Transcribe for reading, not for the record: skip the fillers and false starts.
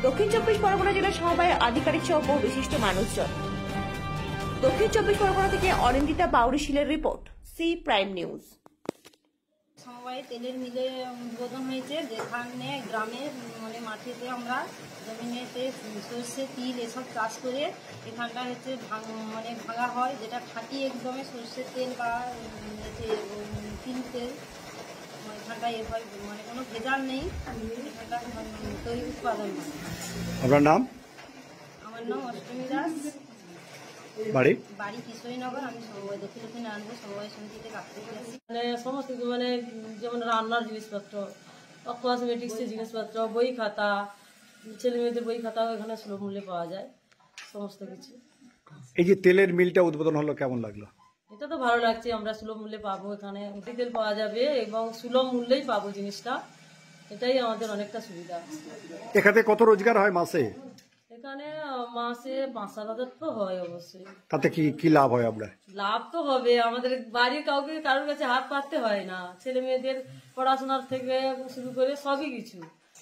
দক্ষিণ চব্বিশ পরগনা জেলা সমবায়ের আধিকারিক সহ বহু বিশিষ্ট মানুষজন। দক্ষিণ চব্বিশ পরগনা থেকে অনিন্দিতা বাউরিশিলের রিপোর্ট, সি প্রাইম নিউজ। সমবায়ে তেলের মিলে উদ্বোধন হয়েছে, যেখানে গ্রামের মাঠেতে আমরা জমিনেতে সর্ষে, তিল এসব চাষ করে এখানটা ভাঙা হয়, যেটা খাঁটি একদমই সর্ষের তেল বা তিল তেল। এখানটা হয় কোনো ভেজাল নেই, এখানটা তৈরি উৎপাদন হয়। আপনার নাম? আমার নাম অষ্টমী দাস, বাড়ি কিশোরীনগর। আমি সমবায় দক্ষিণ নারায়ণপুর সমবায় সমিতিতে কাজ করতে আসি। সমস্ত যেমন রান্নার জিনিসপত্র, কসমেটিক্সের জিনিসপত্র, বই খাতা, ছেলে মেয়েদের বই খাতা এখানে সুলভ মূল্যে পাওয়া যায় সমস্ত কিছু। এই যে তেলের মিলটা উদ্বোধন হলো, কেমন লাগলো? এটা তো ভালো লাগছে, আমরা সুলভ মূল্যে পাবো, এখানে তেল পাওয়া যাবে এবং সুলভ মূল্যেই পাবো জিনিসটা, এটাই আমাদের অনেকটা সুবিধা। এখানে কত রোজগার হয় মাসে? এখানে মাসে 5-7 হাজার তো হয় অবশ্যই। তাতে কি কি লাভ হয় আপনার? লাভ তো হবে, আমাদের বাড়ির কারোর কাছে হাত পাততে হয় না, ছেলে মেয়েদের পড়াশোনার থেকে শুরু করে সবই কিছু।